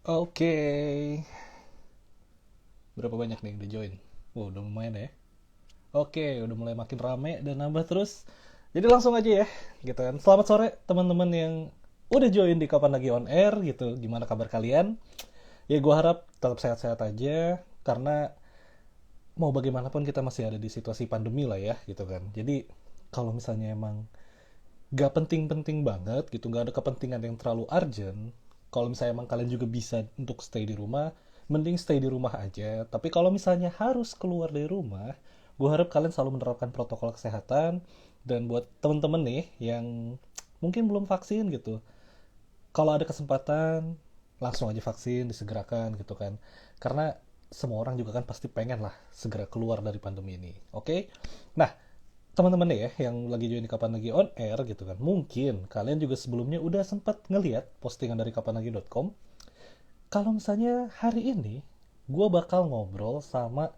Oke, berapa banyak nih yang udah join? Wow, udah lumayan ya. Oke, udah mulai makin rame dan nambah terus. Jadi langsung aja ya, gitu kan. Selamat sore teman-teman yang udah join di Kapan Lagi On Air gitu. Gimana kabar kalian? Ya gue harap tetap sehat-sehat aja, karena mau bagaimanapun kita masih ada di situasi pandemi lah ya, gitu kan. Jadi kalau misalnya emang gak penting-penting banget gitu, gak ada kepentingan yang terlalu urgent, kalau misalnya emang kalian juga bisa untuk stay di rumah, mending stay di rumah aja. Tapi kalau misalnya harus keluar dari rumah, gue harap kalian selalu menerapkan protokol kesehatan. Dan buat temen-temen nih yang mungkin belum vaksin gitu, kalau ada kesempatan langsung aja vaksin, disegerakan gitu kan, karena semua orang juga kan pasti pengen lah segera keluar dari pandemi ini. Oke, nah teman-teman deh ya yang lagi join di Kapan Lagi On Air gitu kan, mungkin kalian juga sebelumnya udah sempat ngeliat postingan dari kapanlagi.com kalau misalnya hari ini gue bakal ngobrol sama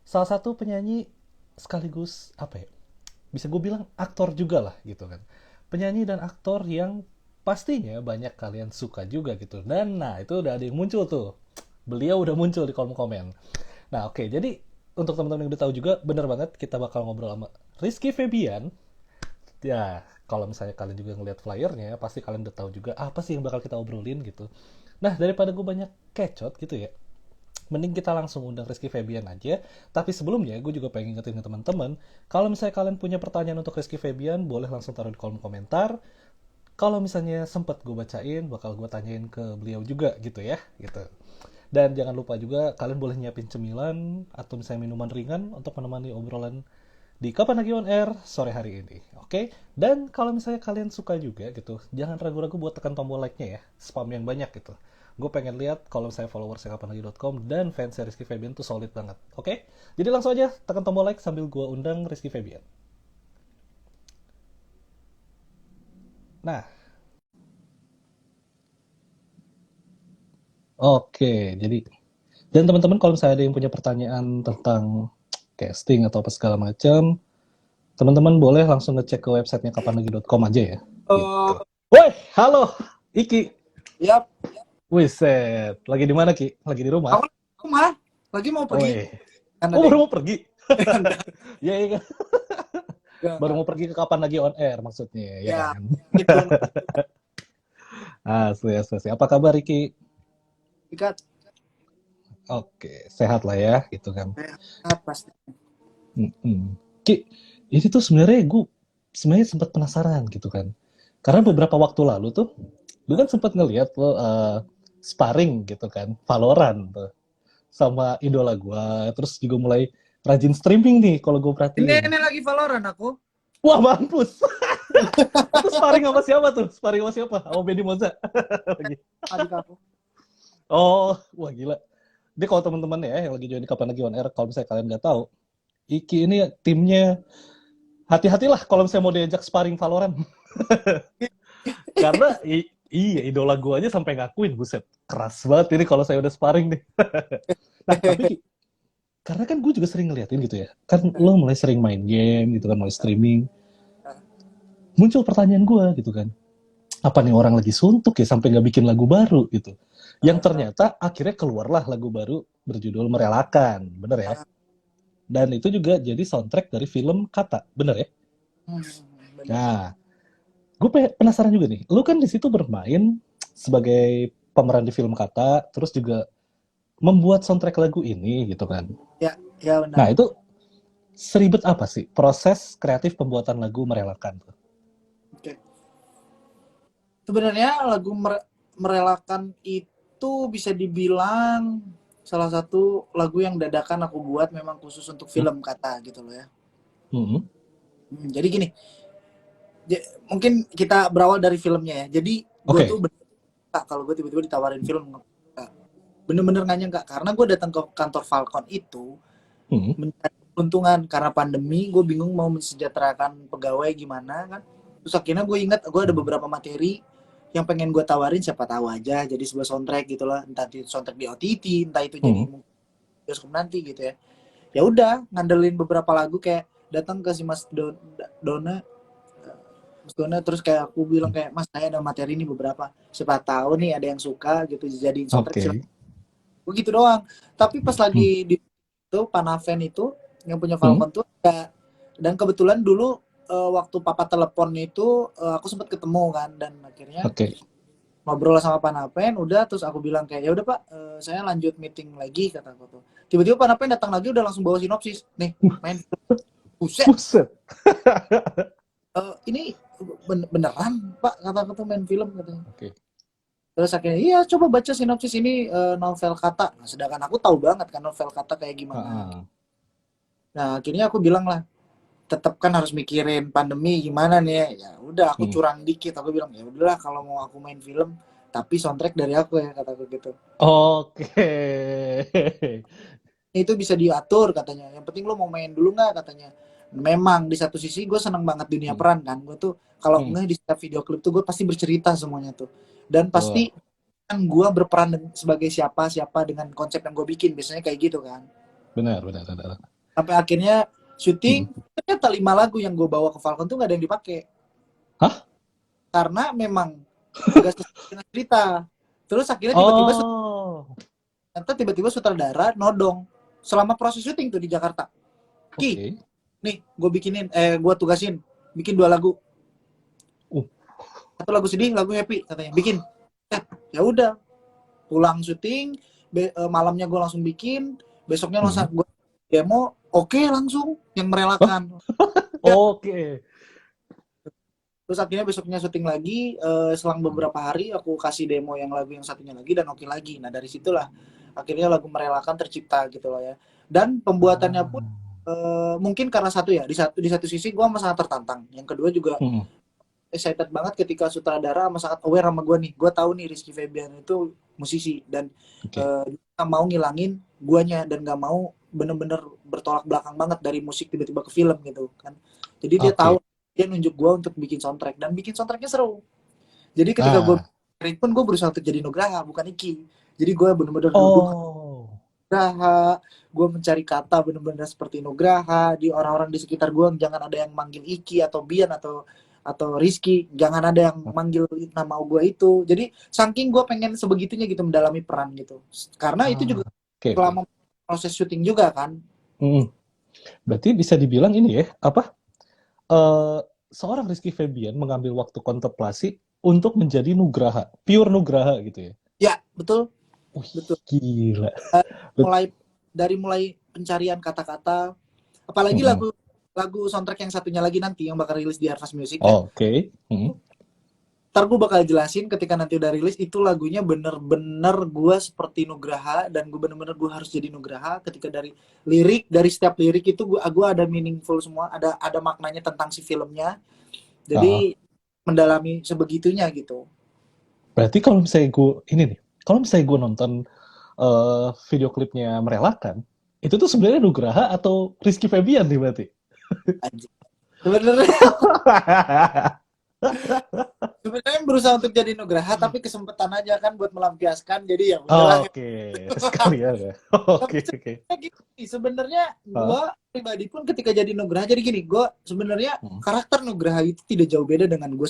salah satu penyanyi sekaligus apa ya, bisa gue bilang aktor juga lah gitu kan, penyanyi dan aktor yang pastinya banyak kalian suka juga gitu. Dan nah itu udah ada yang muncul tuh, beliau udah muncul di kolom komen. Nah oke, jadi untuk teman-teman yang udah tahu juga, bener banget kita bakal ngobrol sama Rizky Febian. Ya, kalau misalnya kalian juga ngelihat flyernya, pasti kalian udah tahu juga apa sih yang bakal kita obrolin gitu. Nah, daripada gue banyak kecot gitu ya, mending kita langsung undang Rizky Febian aja. Tapi sebelumnya, gue juga pengen ingetin ke teman-teman, kalau misalnya kalian punya pertanyaan untuk Rizky Febian, boleh langsung taruh di kolom komentar. Kalau misalnya sempat gue bacain, bakal gue tanyain ke beliau juga gitu ya, gitu. Dan jangan lupa juga kalian boleh nyiapin cemilan atau misalnya minuman ringan untuk menemani obrolan di Kapan Lagi On Air sore hari ini. Oke? Dan kalau misalnya kalian suka juga gitu, jangan ragu-ragu buat tekan tombol like-nya ya. Spam yang banyak gitu. Gue pengen lihat kalau misalnya followersnya kapanlagi.com dan fans Rizky Febian tuh solid banget. Oke? Jadi langsung aja tekan tombol like sambil gue undang Rizky Febian. Nah, oke. Jadi, dan teman-teman kalau misalnya ada yang punya pertanyaan tentang casting atau apa segala macam, teman-teman boleh langsung ngecek ke websitenya kapanlagi.com aja ya. Gitu. Oh, Woi, halo, Iki. ya, Wiset, lagi di mana Ki? Lagi di rumah? aku mah lagi mau pergi Woi, karena oh deh. baru mau pergi? Enggak, Ya, iya kan? Baru enggak. mau pergi ke Kapan Lagi On Air maksudnya, ya Ya, kan? itu Asli, asli, asli. Apa kabar Iki? ikat Oke, sehat lah ya, gitu kan. sehat pasti. Mm-mm. Ki, ini tuh sebenarnya gue sebenarnya sempat penasaran gitu kan. Karena beberapa waktu lalu tuh, gue kan sempat ngeliat lo sparring gitu kan, Valorant tuh sama idola gue, terus juga mulai rajin streaming nih kalau gue perhatiin. Ini lagi Valorant aku. Wah mampus. Itu sparring sama siapa tuh? Sparring sama siapa? Sama Benny Moza lagi. Adik aku. Oh, wah gila. Dia kalau teman-teman ya yang lagi join di Kapan Lagi On Air, kalau misalnya kalian nggak tahu, Iki ini timnya hati-hatilah kalau misalnya mau diajak sparring Valorant. Karena iya idola gue aja sampai ngakuin, buset, keras banget ini kalau saya udah sparring nih. Nah, tapi Ki, karena kan gue juga sering ngeliatin gitu ya. Kan lo mulai sering main game gitu kan, mulai streaming. Muncul pertanyaan gue gitu kan, apa nih orang lagi suntuk ya sampai nggak bikin lagu baru gitu. Yang ternyata akhirnya keluarlah lagu baru berjudul Merelakan, bener ya? Dan itu juga jadi soundtrack dari film Kata, bener ya? Benar. Nah, gue penasaran juga nih, lu kan di situ bermain sebagai pemeran di film Kata, terus juga membuat soundtrack lagu ini gitu kan. Ya, ya benar. Nah itu seribet apa sih proses kreatif pembuatan lagu Merelakan tuh? Oke. Sebenarnya lagu merelakan itu bisa dibilang salah satu lagu yang dadakan aku buat memang khusus untuk Hmm? film kata gitu loh ya. Hmm. Jadi gini, mungkin kita berawal dari filmnya ya. Jadi gue tuh Oke. kalau gue tiba-tiba ditawarin film, bener-bener nggak nyangka karena gue datang ke kantor Falcon itu Hmm. mencari keuntungan karena pandemi. Gue bingung mau mensejahterakan pegawai gimana kan, terus akhirnya gue ingat gue ada beberapa materi yang pengen gue tawarin, siapa tahu aja jadi sebuah soundtrack gitulah, entah itu soundtrack di OTT, entah itu Hmm. jadi bioskop nanti gitu ya. Ya udah ngandelin beberapa lagu, kayak datang ke si Mas Dona, Terus kayak aku bilang kayak, Mas saya ada materi ini beberapa, siapa tahu nih ada yang suka gitu jadiin soundtrack, Oke. begitu doang. Tapi pas Hmm. lagi di itu Panaven itu yang punya Hmm. Falcon tuh ya, dan kebetulan dulu waktu papa telepon itu aku sempat ketemu kan, dan akhirnya Oke. ngobrol sama Panaven udah, terus aku bilang kayak ya udah Pak, saya lanjut meeting lagi kata aku tuh. Tiba-tiba Panaven datang lagi udah langsung bawa sinopsis. Nih, main buset. Buset. Ini beneran Pak kata aku tuh main film katanya. Oke. Terus akhirnya iya coba baca sinopsis ini, novel kata. Nah, sedangkan aku tahu banget kan novel kata kayak gimana. Ah, Nah, akhirnya aku bilang lah, tetap kan harus mikirin pandemi gimana nih ya. Ya udah aku hmm. curang dikit, aku bilang ya udahlah kalau mau aku main film tapi soundtrack dari aku ya kataku gitu. Oke. Itu bisa diatur katanya. Yang penting lo mau main dulu nggak katanya. Memang di satu sisi gue seneng banget dunia Hmm. peran kan. Gue tuh kalau Hmm. nggak di setiap video klip tuh gue pasti bercerita semuanya tuh. Dan pasti Wah. kan gue berperan sebagai siapa dengan konsep yang gue bikin. Biasanya kayak gitu kan. Benar, benar, benar. Sampai akhirnya Hmm. syuting, ternyata 5 lagu yang gue bawa ke Falcon tuh nggak ada yang dipakai. Hah? Karena memang nggak sesuai dengan cerita. Terus akhirnya Oh. tiba-tiba sutradara nodong selama proses syuting tuh di Jakarta. Ki, Oke. nih gue tugasin bikin 2 lagu, Uh. satu lagu sedih, lagu happy katanya bikin. Ya udah, pulang syuting, malamnya gue langsung bikin, besoknya langsung Hmm. gue demo, oke langsung yang Hah? merelakan. Ya, Oke. terus akhirnya besoknya syuting lagi, selang Hmm. beberapa hari aku kasih demo yang lagu yang satunya lagi dan oke lagi. Nah dari situlah akhirnya lagu merelakan tercipta gitu loh ya. Dan pembuatannya pun Ah. mungkin karena satu ya, di satu sisi gue sangat tertantang, yang kedua juga Hmm. excited banget ketika sutradara sangat aware sama gue nih. Gue tahu nih Rizky Febian itu musisi dan Oke. gak mau ngilangin guanya dan gak mau bener-bener bertolak belakang banget dari musik tiba-tiba ke film gitu kan. Jadi dia tahu, Oke. dia nunjuk gue untuk bikin soundtrack dan bikin soundtracknya seru. Jadi ketika gue Ah. pun gue berusaha untuk jadi Nugraha bukan Iki. Jadi gue bener-bener duduk Oh. Nugraha, gue mencari kata bener-bener seperti Nugraha di orang-orang di sekitar gue, jangan ada yang manggil Iki atau Bian atau Rizky, jangan ada yang manggil nama gue itu. Jadi saking gue pengen sebegitunya gitu mendalami peran gitu, karena itu juga Ah. Oke, oke. selama proses syuting juga kan. Hmm. Berarti bisa dibilang ini ya, apa? eh Seorang Rizky Febian mengambil waktu kontemplasi untuk menjadi Nugraha, pure Nugraha gitu ya. Ya betul, Wih, betul. gila. mulai mulai pencarian kata-kata, apalagi Mm-mm. lagu soundtrack yang satunya lagi nanti yang bakal rilis di Harvest Music ya. Oke. Mm. Ntar gue bakal jelasin ketika nanti udah rilis, itu lagunya bener-bener gue seperti Nugraha, dan gue bener-bener gue harus jadi Nugraha. Ketika dari setiap lirik itu gue ada meaningful semua, ada maknanya tentang si filmnya. Ah. Jadi mendalami sebegitunya gitu. Berarti kalau misalnya gue nonton video klipnya Merelakan, itu tuh sebenarnya Nugraha atau Rizky Febian nih berarti? Anjir. Sebenarnya berusaha untuk jadi Nugraha, tapi kesempatan aja kan buat melampiaskan. Jadi ya udahlah. Oke, sekalian ya. Tapi Oke, oke. sebenarnya gue Ah. pribadi pun ketika jadi Nugraha, jadi gini, gue sebenarnya Hmm. karakter Nugraha itu tidak jauh beda dengan gue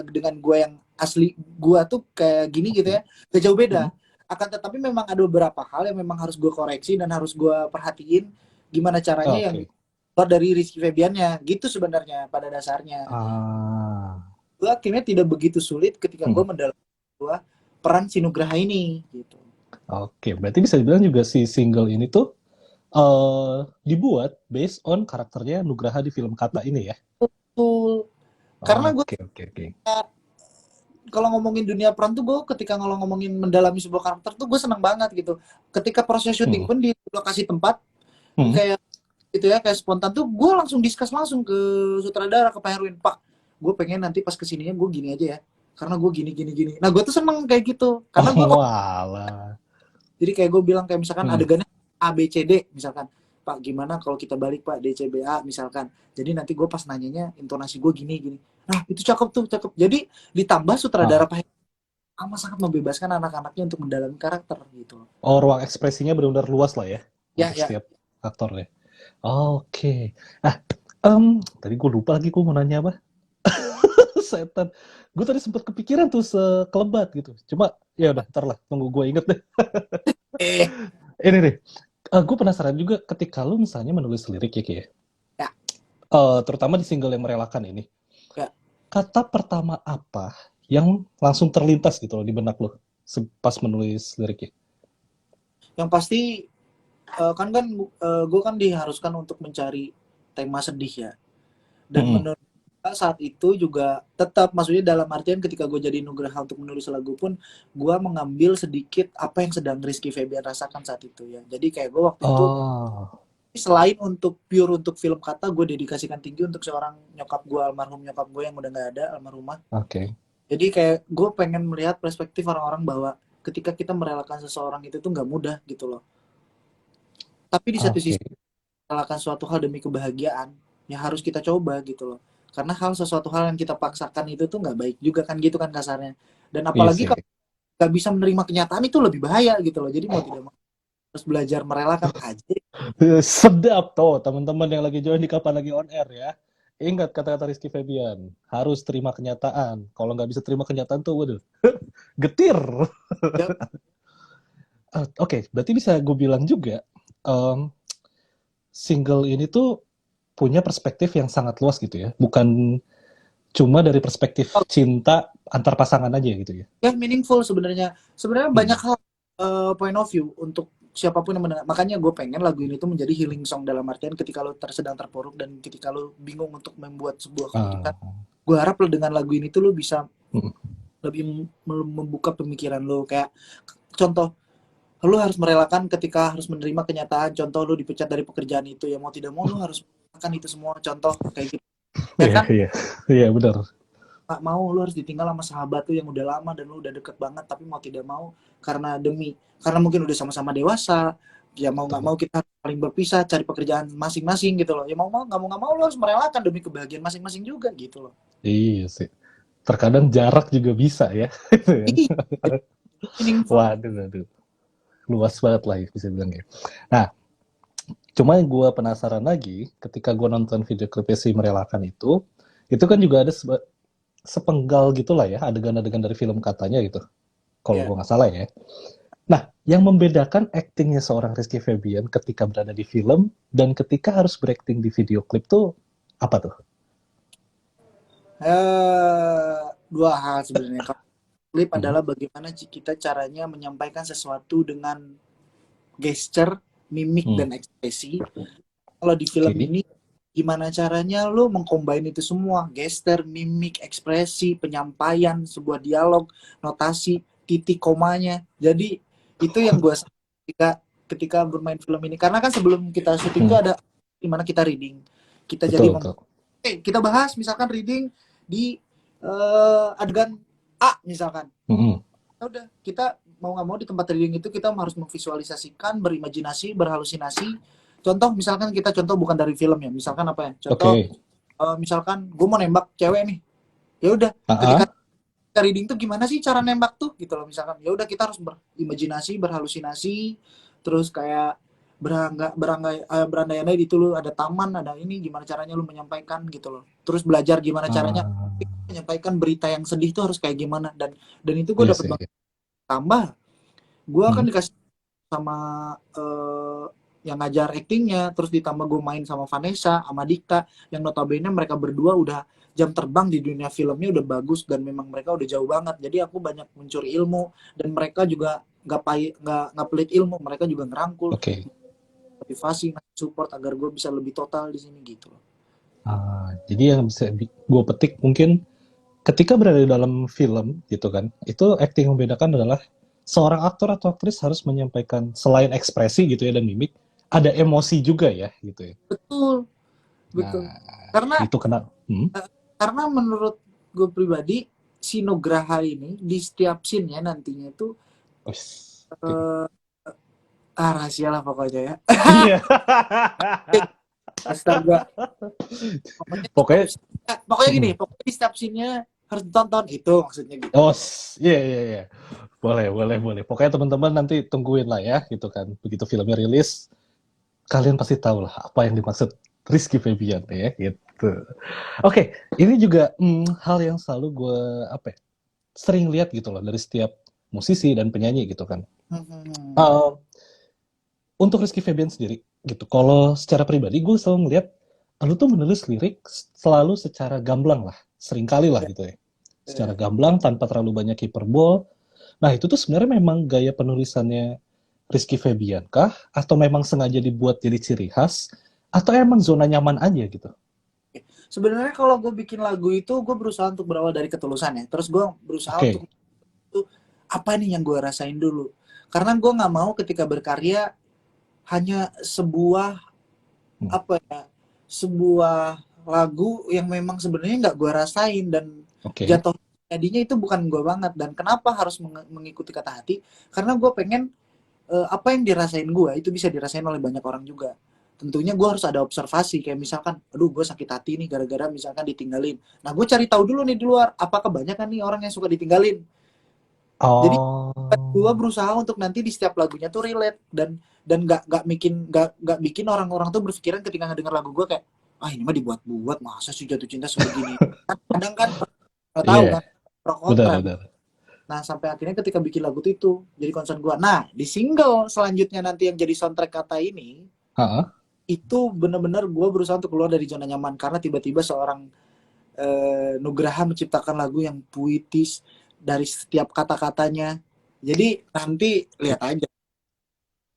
dengan gue yang asli gue tuh kayak gini gitu ya, gak jauh beda. Akan tetapi memang ada beberapa hal yang memang harus gue koreksi dan harus gue perhatiin gimana caranya yang Oke. keluar dari Rizky Febiannya gitu sebenarnya pada dasarnya. Ah. Gue akhirnya tidak begitu sulit ketika gue Hmm. mendalami gua peran si Nugraha ini gitu. Oke, berarti bisa dibilang juga si single ini tuh dibuat based on karakternya Nugraha di film Kata ini ya. Betul. Karena gue Oke, oke, oke. kalau ngomongin dunia peran tuh, gue ketika ngomongin mendalami sebuah karakter tuh gue seneng banget gitu. Ketika proses syuting Hmm. pun di lokasi tempat Hmm. kayak gitu ya, kayak spontan tuh gue langsung discuss langsung ke sutradara, ke Pak Herwin, Pak, gue pengen nanti pas kesininya gue gini aja ya, karena gue gini. Nah gue tuh seneng kayak gitu, karena gue Walah. jadi kayak gue bilang kayak misalkan Hmm. adegannya A B C D misalkan, Pak gimana kalau kita balik Pak D C B A misalkan, jadi nanti gue pas nanyanya intonasi gue gini, nah itu cakep, jadi ditambah sutradara Ah. Pak amat sangat membebaskan anak-anaknya untuk mendalami karakter gitu. Oh, ruang ekspresinya benar-benar luas lah ya Ya untuk ya. setiap aktornya. Oke. Tadi gue lupa lagi gue mau nanya apa. setan. Gue tadi sempat kepikiran tuh sekelebat gitu. Cuma ya udah, ntar lah, tunggu gue inget deh. Eh, Ini nih, gue penasaran juga ketika lu misalnya menulis lirik ya, Ki, ya. ya, Terutama di single yang merelakan ini. ya. Kata pertama apa yang langsung terlintas gitu loh di benak lu pas menulis liriknya? Yang pasti kan gue kan diharuskan untuk mencari tema sedih ya. Dan Mm-mm. menurut gua saat itu juga tetap, maksudnya dalam artian ketika gue jadi Nugraha untuk menulis lagu pun gue mengambil sedikit apa yang sedang Rizky Febian rasakan saat itu ya. Jadi kayak gue waktu itu Oh, selain untuk pure untuk film kata, gue dedikasikan tinggi untuk seorang nyokap gue, almarhum nyokap gue yang udah nggak ada, almarhumah. oke. Jadi kayak gue pengen melihat perspektif orang-orang bahwa ketika kita merelakan seseorang itu tuh nggak mudah gitu loh. Tapi di satu Oke. sisi merelakan suatu hal demi kebahagiaan yang harus kita coba gitu loh. Karena sesuatu hal yang kita paksakan itu tuh nggak baik juga kan, gitu kan kasarnya. Dan Iya apalagi sih. kalau nggak bisa menerima kenyataan itu lebih bahaya gitu loh. Jadi mau tidak mau harus belajar merelakan aja. Sedap tuh teman-teman yang lagi join di Kapan Lagi On Air ya. Ingat kata-kata Rizky Febian, harus terima kenyataan. Kalau nggak bisa terima kenyataan tuh, waduh, getir. Ya, Oke, berarti bisa gue bilang juga, em, single ini tuh punya perspektif yang sangat luas gitu ya. Bukan cuma dari perspektif cinta antar pasangan aja gitu ya. ya meaningful sebenarnya. Sebenarnya Hmm. banyak hal point of view untuk siapapun yang mendengar. Makanya gue pengen lagu ini tuh menjadi healing song dalam artian ketika lo sedang terpuruk dan ketika lo bingung untuk membuat sebuah keputusan. Ah, Gue harap lo dengan lagu ini tuh lo bisa mm, lebih membuka pemikiran lo. Kayak contoh, lo harus merelakan ketika harus menerima kenyataan. Contoh lo dipecat dari pekerjaan itu, ya mau tidak mau lo harus merelakan itu semua. Contoh kayak gitu. Ya iya, kan? iya, iya benar. Nggak mau lo harus ditinggal sama sahabat tuh yang udah lama dan lo udah deket banget, tapi mau tidak mau karena mungkin udah sama-sama dewasa, ya mau nggak Betul. mau kita paling berpisah cari pekerjaan masing-masing gitu loh. Ya mau nggak mau lo harus merelakan demi kebahagiaan masing-masing juga gitu loh. Iya sih. Terkadang jarak juga bisa ya. Gitu kan. Ih, meaningful. Waduh, waduh. Luas banget lah ya, bisa bilang ya. Nah, cuma yang gue penasaran lagi, ketika gue nonton video klipnya si Merelakan itu kan juga ada sepenggal gitulah ya, adegan-adegan dari film katanya gitu. Kalau Ya. gue nggak salah ya. Nah, yang membedakan aktingnya seorang Rizky Febian ketika berada di film dan ketika harus berakting di video klip tuh apa tuh? Dua hal sebenarnya. Kalau klip Hmm. adalah bagaimana kita caranya menyampaikan sesuatu dengan gesture, mimik Hmm. dan ekspresi. Kalau di film Oke. ini gimana caranya lo mengcombine itu semua, gesture, mimik, ekspresi, penyampaian, sebuah dialog, notasi, titik komanya. Jadi itu yang gue ketika ketika bermain film ini, karena kan sebelum kita syuting itu Hmm. ada dimana kita reading, kita jadi Betul, betul. kita bahas misalkan reading di adegan A misalkan. Hmm. Ya udah, kita mau nggak mau di tempat reading itu kita harus memvisualisasikan, berimajinasi, berhalusinasi. Contoh misalkan kita contoh bukan dari film ya, misalkan apa ya? Contoh Oke. misalkan gue mau nembak cewek nih. Ya udah, ketika Ah, kita reading tuh gimana sih cara nembak tuh gitu loh misalkan. Ya udah kita harus berimajinasi, berhalusinasi, terus kayak berandai-andai di lu ada taman, ada ini, gimana caranya lu menyampaikan gitu loh. Terus belajar gimana caranya ah, menyampaikan berita yang sedih tuh harus kayak gimana, dan itu gue iya dapet sih. banget. Tambah gue akan Hmm. dikasih sama yang ngajar aktingnya, terus ditambah gue main sama Vanessa sama Dikta yang notabene mereka berdua udah jam terbang di dunia filmnya udah bagus dan memang mereka udah jauh banget. Jadi aku banyak mencuri ilmu dan mereka juga nggak pelit ilmu, mereka juga ngerangkul, Oke. motivasi, support agar gue bisa lebih total di sini gitu loh. Jadi yang bisa gue petik mungkin ketika berada di dalam film gitu kan, itu acting yang membedakan adalah seorang aktor atau aktris harus menyampaikan selain ekspresi gitu ya dan mimik, ada emosi juga ya gitu ya. Betul, betul. Nah, Karena itu kena. karena menurut gue pribadi si Nugraha ini di setiap scene-nya nantinya itu Oke. rahasia lah pokoknya ya. Iya. Astaga. Pokoknya. Pokoknya gini, pokoknya di setiap scene-nya harus ditonton itu maksudnya gitu. Oh, iya, iya, iya. Boleh, boleh, boleh. Pokoknya teman-teman nanti tungguin lah ya, gitu kan. Begitu filmnya rilis, kalian pasti tahu lah apa yang dimaksud Rizky Febian ya, gitu. Tuh. Oke, ini juga hal yang selalu gue apa ya, sering lihat gitu loh dari setiap musisi dan penyanyi gitu kan. Hmm. Uh, untuk Rizky Febian sendiri gitu, kalau secara pribadi gue selalu ngeliat lu tuh menulis lirik selalu secara gamblang lah, seringkali lah Ya, gitu ya, secara ya. gamblang tanpa terlalu banyak hiperbol. Nah itu tuh sebenarnya memang gaya penulisannya Rizky Febian kah? Atau memang sengaja dibuat jadi ciri khas? Atau emang zona nyaman aja gitu? Sebenarnya kalau gue bikin lagu itu gue berusaha untuk berawal dari ketulusan ya. Terus gue berusaha untuk Oke, itu apa nih yang gue rasain dulu. Karena gue nggak mau ketika berkarya hanya sebuah hmm, apa ya, sebuah lagu yang memang sebenarnya nggak gue rasain dan oke. jatuh jadinya itu bukan gue banget. Dan kenapa harus mengikuti kata hati? Karena gue pengen apa yang dirasain gue itu bisa dirasain oleh banyak orang juga. Tentunya gue harus ada observasi kayak misalkan, aduh gue sakit hati nih gara-gara misalkan ditinggalin. Nah gue cari tahu dulu nih di luar, apakah banyak kan nih orang yang suka ditinggalin. Jadi gue Oh, berusaha untuk nanti di setiap lagunya tuh relate dan nggak bikin orang-orang tuh berpikiran ketika ngedenger lagu gue kayak, ah ini mah dibuat-buat, masa sih jatuh cinta sebegini. Kadang kan nggak tahu iya, kan pro benar, kontra. benar. Nah, sampai akhirnya ketika bikin lagu itu jadi concern gue. Nah, di single selanjutnya nanti yang jadi soundtrack kata ini, Ha, itu bener-bener gue berusaha untuk keluar dari zona nyaman. Karena tiba-tiba seorang Nugraha menciptakan lagu yang puitis dari setiap kata-katanya. Jadi nanti lihat aja.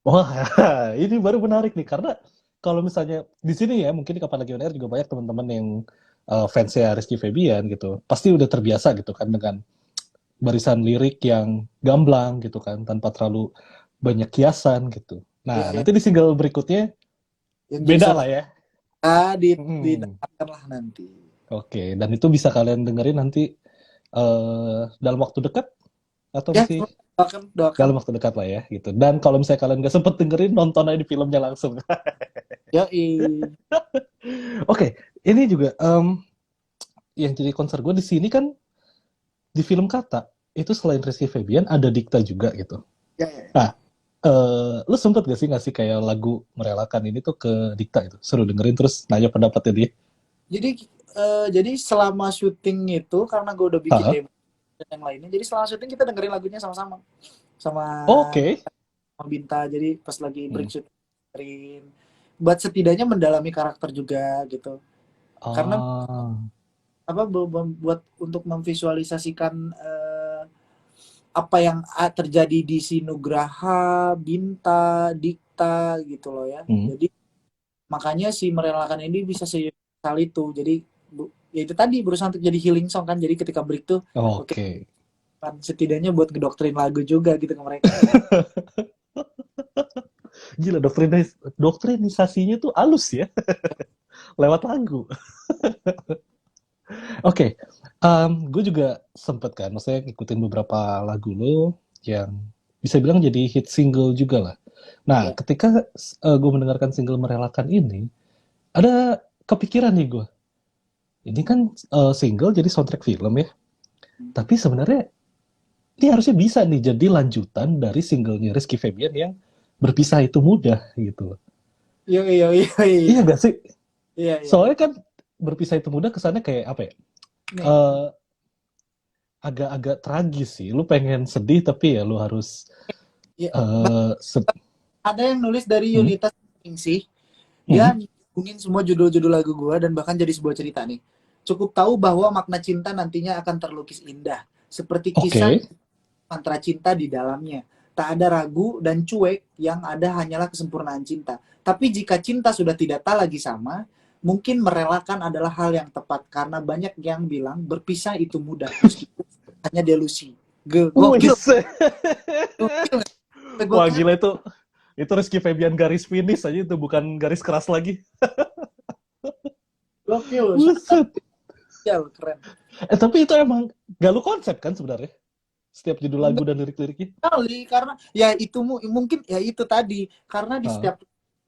wah, ini baru menarik nih karena kalau misalnya di sini ya mungkin di Kapan Lagi On Air juga banyak teman-teman yang fansnya Rizky Febian gitu, pasti udah terbiasa gitu kan dengan barisan lirik yang gamblang gitu kan tanpa terlalu banyak kiasan gitu. Ya, Nah ya, nanti di single berikutnya yang jadi beda lah soundtrack ya. Hmm. didengarkan lah nanti. Oke, dan itu bisa kalian dengerin nanti dalam waktu dekat atau Ya, masih doakan, doakan. dalam waktu dekat lah ya gitu. Dan kalau misalnya kalian nggak sempet dengerin, nonton aja di filmnya langsung. Yoi. Oke, ini juga yang jadi concern gue di sini kan di film Kata itu selain Rizky Febian ada Dikta juga gitu. Ya, ya, ya. Nah, lu sempet gak sih ngasih kayak lagu merelakan ini tuh ke Dikta itu? Suruh dengerin terus nanya pendapatnya dia. Jadi jadi selama syuting itu karena gue udah bikin Hah? demo dan yang lainnya. Jadi selama syuting kita dengerin lagunya sama-sama sama Oke. sama Binta. Jadi pas lagi Hmm. break syuting dengerin. Buat setidaknya mendalami karakter juga gitu. Karena Ah, apa buat untuk memvisualisasikan apa yang terjadi di Sinugraha, Binta, Dikta gitu loh ya. hmm. Jadi makanya si merelakan ini bisa sekali itu. Jadi ya itu tadi berusaha untuk jadi healing song kan. Jadi ketika break tuh oke Oke. kan setidaknya buat ngedoktrin lagu juga gitu ke mereka. Gila, doktrinisasinya tuh halus ya, lewat lagu. Oke, gue juga sempet kan, maksudnya ngikutin beberapa lagu lo yang bisa bilang jadi hit single juga lah. Nah, Ya. ketika gue mendengarkan single Merelakan ini, ada kepikiran nih gue. Ini kan single jadi soundtrack film ya. Tapi sebenarnya ini harusnya bisa nih jadi lanjutan dari singlenya Rizky Febian yang berpisah itu mudah gitu. Iya iya iya Iya iya. gak sih? Iya iya. Soalnya kan berpisah itu mudah kesannya kayak apa ya? Nih, Eh, agak-agak tragis sih. Lu pengen sedih tapi ya lu harus ya, eh ada yang nulis dari hmm, Yunita sih. Dia hmm, nyambungin semua judul-judul lagu gua dan bahkan jadi sebuah cerita nih. Cukup tahu bahwa makna cinta nantinya akan terlukis indah, seperti kisah oke. mantra cinta di dalamnya. Tak ada ragu dan cuek, yang ada hanyalah kesempurnaan cinta. Tapi jika cinta sudah tidak tak lagi sama, mungkin merelakan adalah hal yang tepat karena banyak yang bilang berpisah itu mudah meskipun hanya delusi. Gokil, Wis. gokil, Wah gokil, gila itu Rizky Febian garis finish aja itu bukan garis keras lagi. gokil, sangat Buset. keren. Tapi itu emang gak lu konsep kan sebenarnya? Setiap judul lagu Enggak dan lirik-liriknya. kali karena ya itu mungkin ya itu tadi karena di Ah, setiap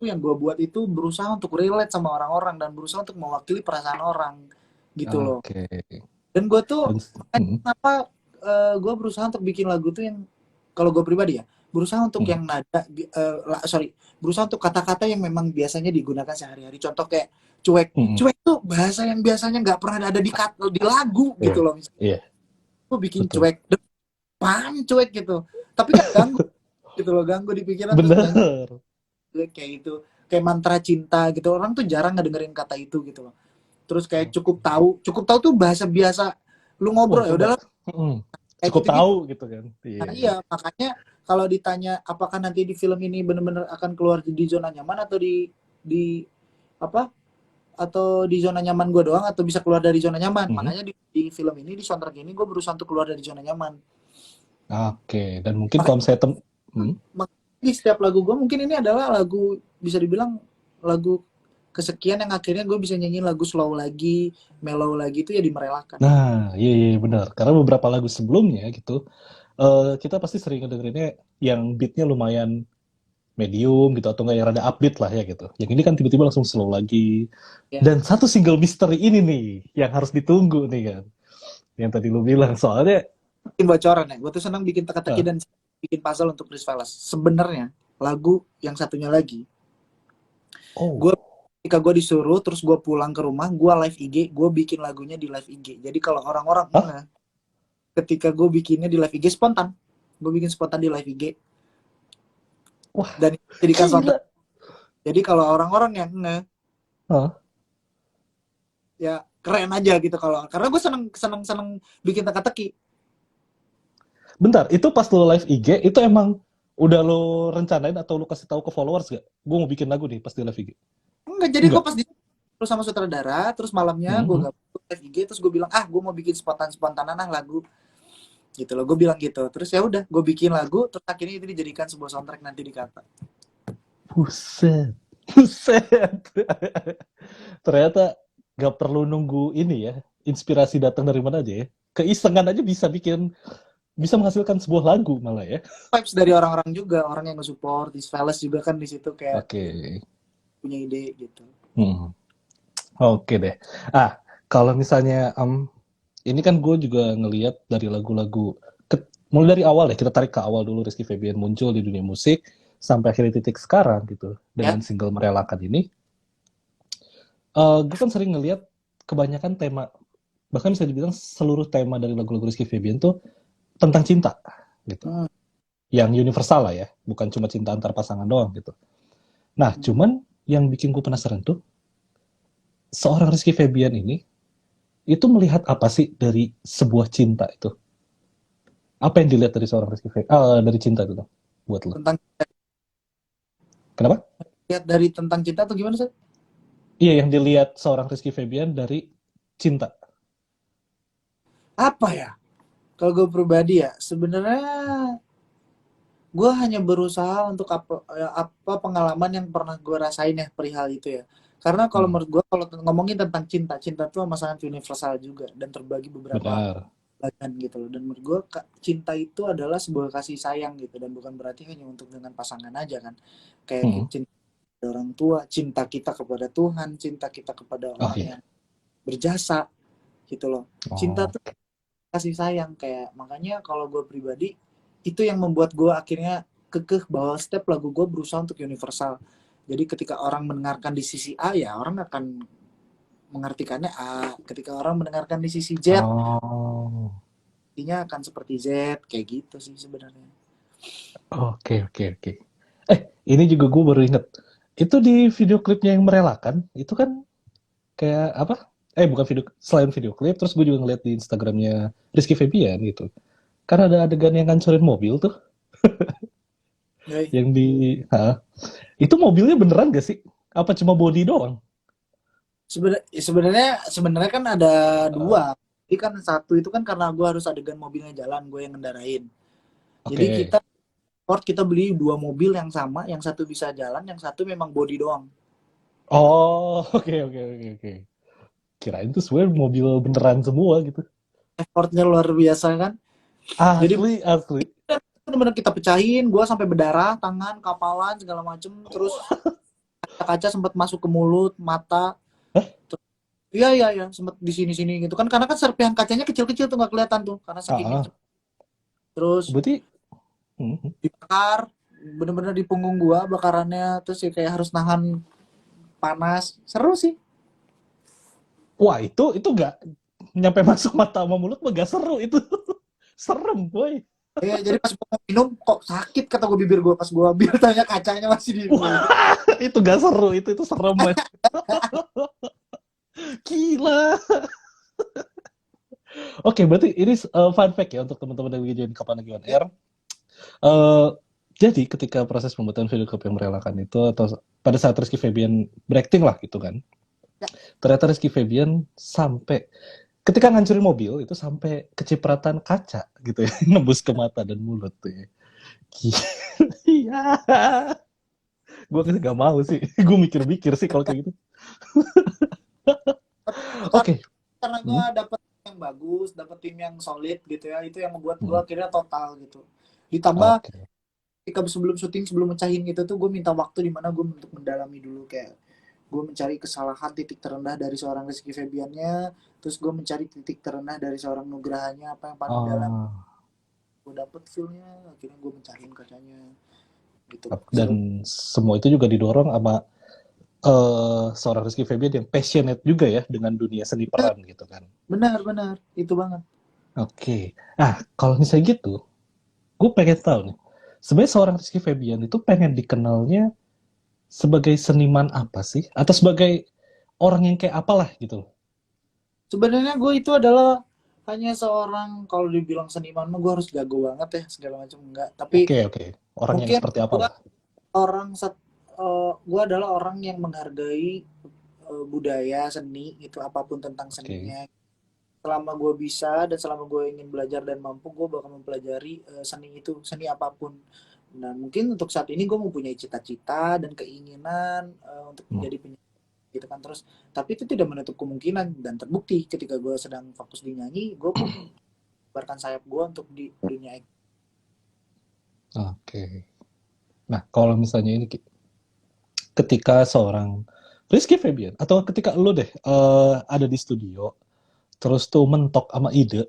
yang gue buat itu berusaha untuk relate sama orang-orang dan berusaha untuk mewakili perasaan orang gitu loh. oke. Dan gue tuh Dan makanya kenapa gue berusaha untuk bikin lagu tuh yang kalau gue pribadi ya berusaha untuk Hmm. yang berusaha untuk kata-kata yang memang biasanya digunakan sehari-hari. Contoh kayak cuek. Hmm. Cuek tuh bahasa yang biasanya nggak pernah ada di lagu Iya, gitu loh. Misalnya iya, gue bikin betul. cuek, depan cuek gitu. Tapi kan ganggu gitu loh, ganggu di pikiran terus nyanyi Bener. kayak gitu. Kayak mantra cinta gitu. Orang tuh jarang ngedengerin kata itu gitu loh. Terus kayak cukup tahu tuh bahasa biasa lu Wah, ngobrol itu ya udah udahlah kayak cukup gitu-gitu. tahu gitu kan. Iya, Nah, iya. iya, makanya kalau ditanya apakah nanti di film ini benar-benar akan keluar di zona nyaman atau di apa atau di zona nyaman gue doang atau bisa keluar dari zona nyaman. Mhm. Makanya di film ini di soundtrack ini gue berusaha untuk keluar dari zona nyaman. Oke, dan mungkin kalau Makanya misalnya di setiap lagu gue mungkin ini adalah lagu bisa dibilang lagu kesekian yang akhirnya gue bisa nyanyiin lagu slow lagi, mellow lagi itu ya dimerelakan. nah, iya, iya, iya, benar. Karena beberapa lagu sebelumnya gitu, kita pasti sering ngedengerinnya yang beatnya lumayan medium gitu atau nggak yang rada upbeat lah ya gitu. Yang ini kan tiba-tiba langsung slow lagi. Ya, Dan satu single misteri ini nih yang harus ditunggu nih kan. Yang tadi lu bilang soalnya, bikin bocoran ya. Gue tuh senang bikin teka-teki eh, dan bikin puzzle untuk Chris Velas. Sebenarnya lagu yang satunya lagi, gue oh, ketika gue disuruh terus gue pulang ke rumah, gue live IG, gue bikin lagunya di live IG. Jadi kalau orang-orang hah? ketika gue bikinnya di live IG spontan, gue bikin spontan di live IG Wah, dan jadikan soundtrack. gila. Jadi kalau orang-orang yang Hah? ya keren aja gitu kalau karena gue seneng seneng seneng bikin teka-teki. Bentar, itu pas lu live IG, itu emang udah lu rencanain atau lu kasih tahu ke followers gak? Gue mau bikin lagu nih pas di live IG. Enggak, jadi gue Enggak. pas di terus sama sutradara, terus malamnya gue Mhm. gabung live IG, terus gue bilang gue mau bikin spontanan lagu gitu loh, gue bilang gitu, terus ya udah gue bikin lagu, terus akhirnya itu dijadikan sebuah soundtrack nanti di kata. Buset. Buset. Ternyata gak perlu nunggu ini ya, inspirasi datang dari mana aja ya. Keisengan aja bisa bisa menghasilkan sebuah lagu malah ya. Vibes dari orang-orang juga, orang yang nge-support, This Fellas juga kan di situ kayak Oke. punya ide gitu. Hmm. Oke deh. Kalau misalnya ini kan gue juga ngelihat dari lagu-lagu mulai dari awal ya, kita tarik ke awal dulu Rizky Febian muncul di dunia musik sampai akhirnya titik sekarang gitu Ya, dengan single merelakan ini. Gue kan sering ngelihat kebanyakan tema, bahkan bisa dibilang seluruh tema dari lagu-lagu Rizky Febian tuh tentang cinta gitu. hmm, Yang universal lah ya, bukan cuma cinta antar pasangan doang gitu. Nah, hmm. cuman yang bikin gue penasaran tuh, seorang Rizky Febian ini itu melihat apa sih dari sebuah cinta itu? Apa yang dilihat dari seorang Rizky Febian? Dari cinta itu tuh, buat lo. Tentang Kenapa? lihat dari tentang cinta atau gimana sih? Iya, yang dilihat seorang Rizky Febian dari cinta. Apa ya? Kalau gue pribadi ya, sebenarnya gue hanya berusaha untuk apa pengalaman yang pernah gue rasain ya perihal itu ya. Karena kalau Hmm, menurut gue kalau ngomongin tentang cinta, cinta itu sangat universal juga dan terbagi beberapa benar. bagian gitu loh. Dan menurut gue cinta itu adalah sebuah kasih sayang gitu dan bukan berarti hanya untuk dengan pasangan aja kan. Kayak Hmm. cinta kepada orang tua, cinta kita kepada Tuhan, cinta kita kepada Oh orang iya. yang berjasa gitu loh. Cinta Oh, tuh kasih sayang kayak makanya kalau gue pribadi itu yang membuat gue akhirnya kekeh bahwa setiap lagu gue berusaha untuk universal. Jadi ketika orang mendengarkan di sisi A ya orang akan mengartikannya A. Ketika orang mendengarkan di sisi Z, oh, artinya akan seperti Z kayak gitu sih sebenarnya. oke, oke, oke. Ini juga gue baru inget. Itu di video klipnya yang merelakan, itu kan kayak apa? Bukan video, selain video klip, terus gue juga ngeliat di Instagramnya Rizky Febian gitu. Kan ada adegan yang ngancurin mobil tuh, Yoi. yang itu mobilnya beneran gak sih? Apa cuma body doang? Sebenarnya kan ada Uh, dua. Jadi kan satu itu kan karena gue harus adegan mobilnya jalan, gue yang ngendarain. Jadi oke. kita beli dua mobil yang sama, yang satu bisa jalan, yang satu memang body doang. Oh, oke, oke, oke, oke. Kirain tuh sebenarnya mobil beneran semua gitu. Effortnya luar biasa kan. Jadi Asli, asli. benar-benar kita pecahin, gue sampai berdarah, tangan, kapalan, segala macem. Terus kaca sempat masuk ke mulut, mata. Iya iya iya, sempat di sini-sini gitu kan. Karena kan serpihan kacanya kecil-kecil tuh nggak kelihatan tuh, karena saking Ah, kenceng. Terus berarti Mhm. dibakar, bener-bener di punggung gua bakarannya, terus ya kayak harus nahan panas, seru sih. Wah, itu nggak nyampe masuk mata sama mulut mah gak seru itu. Serem, boy. Ya, jadi pas gua mau minum kok sakit kata gua bibir gua, pas gua ambil tanya kacanya masih di mulut. Wah, itu gak seru, itu serem, man. Gila. Oke, berarti ini fun fact ya untuk teman-teman yang lagi join Kapan Lagi On Ya, Air. Eh, jadi ketika proses pembuatan video klip yang merelakan itu atau pada saat Rizky Febian berakting lah gitu kan, ya. ternyata Rizky Febian sampai ketika ngancurin mobil itu sampai kecipratan kaca gitu ya, nembus ke mata dan mulut tuh ya. Iya, gue kan gak mau sih, gue mikir-mikir sih kalau kayak gitu. Karena Oke. karena gue Hmm, dapet yang bagus, dapet tim yang solid gitu ya, itu yang membuat gue hmm. akhirnya total gitu. Ditambah Oke. ketika sebelum syuting, sebelum mecahin gitu tuh, gue minta waktu di mana gue untuk mendalami dulu, kayak gue mencari kesalahan titik terendah dari seorang Rizky Febiannya, terus gue mencari titik terendah dari seorang Nugrahanya, apa yang paling dalam Ah, gue dapet feelnya, akhirnya gue mecahin kacanya gitu. Seru. dan semua itu juga didorong sama seorang Rizky Febian yang passionate juga ya dengan dunia seni peran gitu kan. Benar benar itu banget. Oke. Ah, kalau misalnya gitu, gue pengen tahu nih. Sebenarnya seorang Rizky Febian itu pengen dikenalnya sebagai seniman apa sih? Atau sebagai orang yang kayak apalah gitu loh. Sebenarnya gue itu adalah hanya seorang, kalau dibilang seniman mah gue harus jago banget ya segala macam, enggak, tapi Oke, oke. Orang yang mungkin seperti gue apalah. gue adalah orang yang menghargai budaya seni itu, apapun tentang Oke. seninya. Selama gue bisa dan selama gue ingin belajar dan mampu, gue bakal mempelajari seni itu, seni apapun. Dan mungkin untuk saat ini gue mempunyai cita-cita dan keinginan untuk Hmm. menjadi penyanyi gitu kan, terus tapi itu tidak menutup kemungkinan, dan terbukti ketika gue sedang fokus di nyanyi, gue pun menyebarkan sayap gue untuk di dunia acting. Oke. Nah, kalau misalnya ini ketika seorang Rizky Febian atau ketika lu deh ada di studio terus tuh mentok sama ide,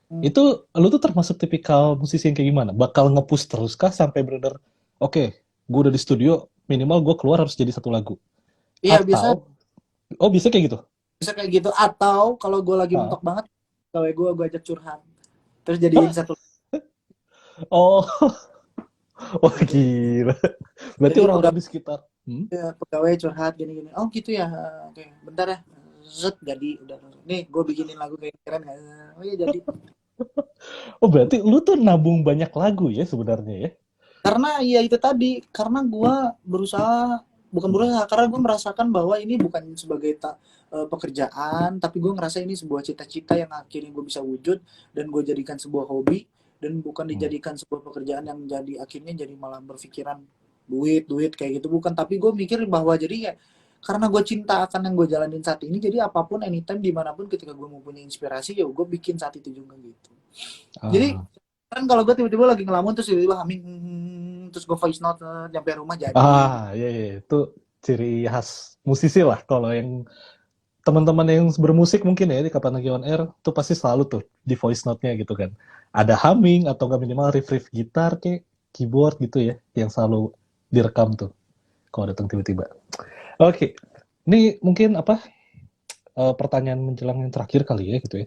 Hmm. itu lu tuh termasuk tipikal musisi yang kayak gimana? Bakal nge-push terus kah sampai bener-bener oke, gue udah di studio, minimal gue keluar harus jadi satu lagu. Iya bisa Atau oh bisa kayak gitu. bisa kayak gitu, atau kalau gue lagi Hah? mentok banget, gawe gue ajak curhat terus jadiin Hah? satu. Oh, wah Gitu. gila. Berarti Jadi orang-orang pegawai, di sekitar. Hmm? ya, pegawai curhat gini-gini. Oh gitu ya. Oke, bentar ya. Zet jadi udah. Nih, gue bikinin lagu kayak keren nggak? Oh iya jadi. Oh berarti lu tuh nabung banyak lagu ya sebenarnya ya? Karena ya itu tadi, karena gue berusaha, bukan berusaha, karena gue merasakan bahwa ini bukan sebagai pekerjaan, tapi gue ngerasa ini sebuah cita-cita yang akhirnya gue bisa wujud dan gue jadikan sebuah hobi, dan bukan Hmm. dijadikan sebuah pekerjaan yang jadi akhirnya jadi malah berpikiran duit duit kayak gitu, bukan, tapi gue mikir bahwa jadi ya karena gue cinta akan yang gue jalanin saat ini, jadi apapun anytime dimanapun ketika gue mau punya inspirasi ya gue bikin saat itu juga gitu. Jadi Ah, kan kalau gue tiba-tiba lagi ngelamun terus tiba-tiba humming, terus gue voice note nyampe rumah jadi gitu. iya, iya. Itu ciri khas musisi lah. Kalau yang teman-teman yang bermusik mungkin ya di Kapan Lagi On Air tuh pasti selalu tuh di voice note-nya gitu kan. Ada humming atau nggak minimal riff-riff gitar kayak keyboard gitu ya yang selalu direkam tuh kalau datang tiba-tiba. Oke, ini mungkin apa pertanyaan menjelang yang terakhir kali ya gitu ya.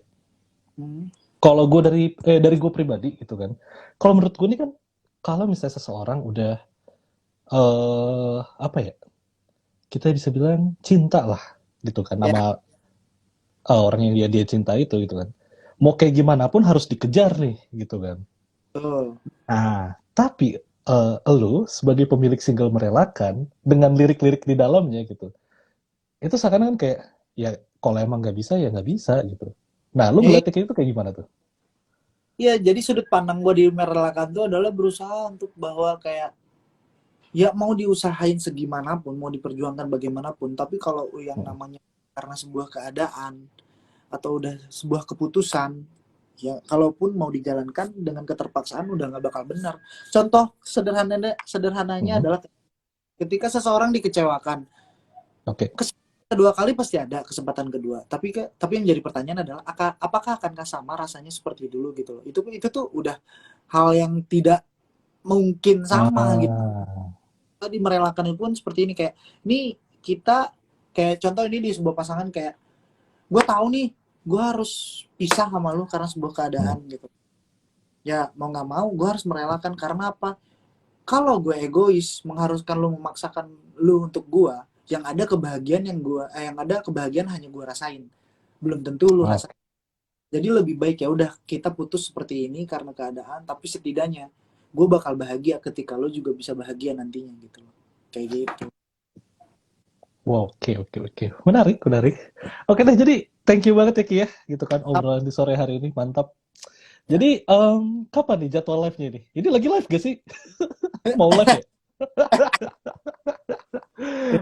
Hmm. Kalau gue dari gue pribadi gitu kan. Kalau menurut gue ini kan kalau misalnya seseorang udah apa ya? Kita bisa bilang cinta lah gitu kan Ya, nama orang yang dia cinta itu gitu kan. Mau kayak gimana pun harus dikejar nih gitu kan. betul. Nah, tapi lu sebagai pemilik single merelakan dengan lirik-lirik di dalamnya gitu. Itu seakan-akan kayak ya kalau emang nggak bisa ya nggak bisa gitu. Nah, lu Ya, ngeliatnya kayak itu kayak gimana tuh? ya, jadi sudut pandang gue di merelakan itu adalah berusaha untuk bahwa kayak ya mau diusahain segimanapun, mau diperjuangkan bagaimanapun, tapi kalau yang Hmm. namanya karena sebuah keadaan atau udah sebuah keputusan, ya kalaupun mau dijalankan dengan keterpaksaan udah nggak bakal benar. Contoh sederhananya Hmm. adalah ketika seseorang dikecewakan, Oke. kedua kali pasti ada kesempatan kedua, tapi yang jadi pertanyaan adalah apakah akankah sama rasanya seperti dulu gitu loh. Itu tuh udah hal yang tidak mungkin sama gitu. Ah, Tadi merelakan pun seperti ini, kayak ini kita kayak contoh ini di sebuah pasangan, kayak gue tahu nih gue harus pisah sama lu karena sebuah hmm. keadaan gitu. Ya mau nggak mau gue harus merelakan, karena apa? Kalau gue egois mengharuskan lu, memaksakan lu untuk gue, yang ada kebahagiaan yang ada kebahagiaan hanya gue rasain, belum tentu lu Oh, rasain. Jadi lebih baik ya udah kita putus seperti ini karena keadaan, tapi setidaknya gue bakal bahagia ketika lu juga bisa bahagia nantinya gitu loh. Kayak gitu. wow, oke, oke, oke. Menarik, menarik. Oke deh, jadi thank you banget ya Ki ya, gitu kan obrolan di sore hari ini, mantap. Ya. Jadi, kapan nih jadwal live-nya ini? Ini lagi live gak sih? Mau live ya?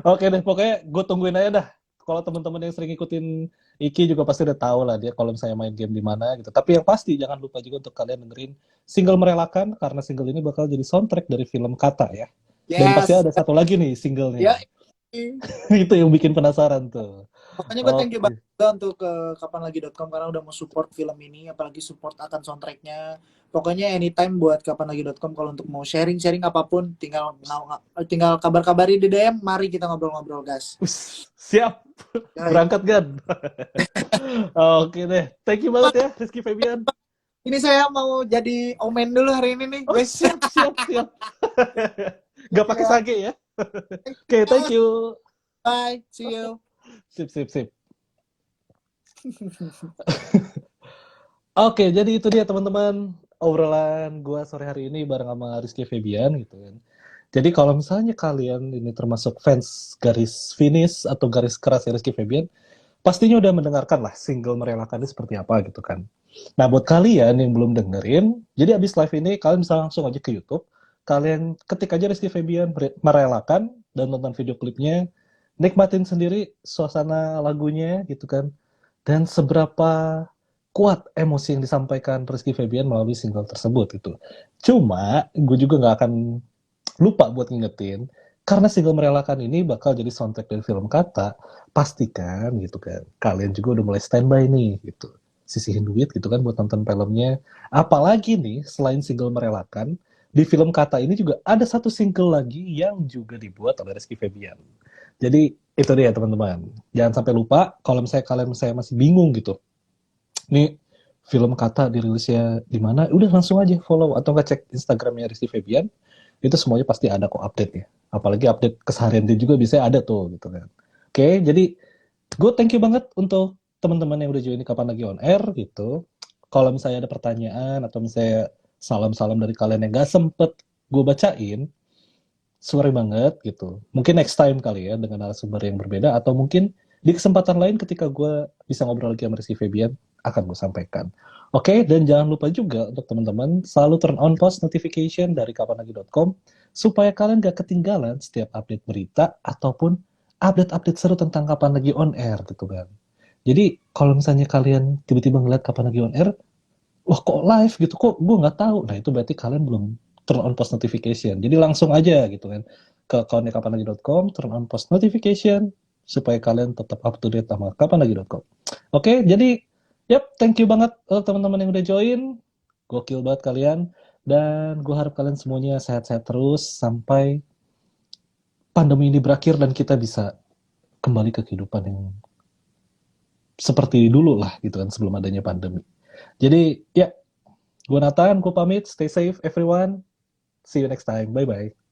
Oke deh, pokoknya gue tungguin aja dah. Kalau teman-teman yang sering ikutin Iki juga pasti udah tahu lah dia kalau misalnya main game di mana gitu. Tapi yang pasti jangan lupa juga untuk kalian dengerin single Merelakan, karena single ini bakal jadi soundtrack dari film Kata ya. Dan pasti Yes. ada satu lagi nih Ya. singlenya. Itu yang bikin penasaran tuh. Pokoknya gue thank you banget Oke. juga untuk ke kapanlagi.com karena udah mau support film ini, apalagi support akan soundtracknya. Pokoknya anytime buat kapanlagi.com kalau untuk mau sharing-sharing apapun, tinggal kabar-kabari di DM, mari kita ngobrol-ngobrol, guys. Siap. Ya, Berangkat kan? Oke deh. Thank you banget ya Rizky Febian. ini saya mau jadi omen dulu hari ini nih, Oh, guys. siap, siap, siap. Gak pakai Ya, sage ya. Oke, thank you. bye, see you. Sip, sip, sip. Oke, jadi itu dia teman-teman obrolan gua sore hari ini bareng sama Rizky Febian gitu kan. Jadi kalau misalnya kalian ini termasuk fans garis finish atau garis keras Rizky Febian, pastinya udah mendengarkan lah single Merelakan ini seperti apa gitu kan. Nah, buat kalian yang belum dengerin, jadi abis live ini kalian bisa langsung aja ke YouTube, kalian ketik aja Rizky Febian Merelakan dan nonton video klipnya, nikmatin sendiri suasana lagunya gitu kan, dan seberapa kuat emosi yang disampaikan Rizky Febian melalui single tersebut gitu. Cuma gue juga nggak akan lupa buat ngingetin, karena single Merelakan ini bakal jadi soundtrack dari film Kata, pastikan gitu kan kalian juga udah mulai standby nih gitu, sisihin duit gitu kan buat nonton filmnya. Apalagi nih selain single Merelakan, di film Kata ini juga ada satu single lagi yang juga dibuat oleh Rizky Febian. Jadi itu dia teman-teman, jangan sampai lupa. Kalau misalnya kalian masih bingung gitu, nih film Kata dirilisnya di mana, udah langsung aja follow atau nggak cek Instagramnya Rizky Febian, itu semuanya pasti ada kok update-nya. Apalagi update keseharian dia juga bisa ada tuh gitu kan. Oke, jadi gue thank you banget untuk teman-teman yang udah join di Kapan Lagi On Air gitu. Kalau misalnya ada pertanyaan atau misalnya salam-salam dari kalian yang gak sempet gue bacain, sorry banget gitu. Mungkin next time kali ya dengan narasumber yang berbeda, atau mungkin di kesempatan lain ketika gue bisa ngobrol lagi sama Rizky Febian akan gue sampaikan. Oke, dan jangan lupa juga untuk teman-teman selalu turn on post notification dari kapanlagi.com supaya kalian gak ketinggalan setiap update berita ataupun update-update seru tentang Kapan Lagi On Air gitu kan. Jadi kalau misalnya kalian tiba-tiba ngeliat Kapan Lagi On Air, wah kok live gitu, kok gue nggak tahu. Nah itu berarti kalian belum turn on post notification. Jadi langsung aja gitu kan ke account kapanlagi.com, turn on post notification supaya kalian tetap up to date sama kapanlagi.com. Oke, jadi thank you banget untuk teman-teman yang udah join. Gokil banget kalian. Dan gue harap kalian semuanya sehat-sehat terus sampai pandemi ini berakhir dan kita bisa kembali ke kehidupan yang seperti dulu lah gitu kan sebelum adanya pandemi. Jadi gue Nathan, gue pamit. Stay safe everyone. See you next time. Bye-bye.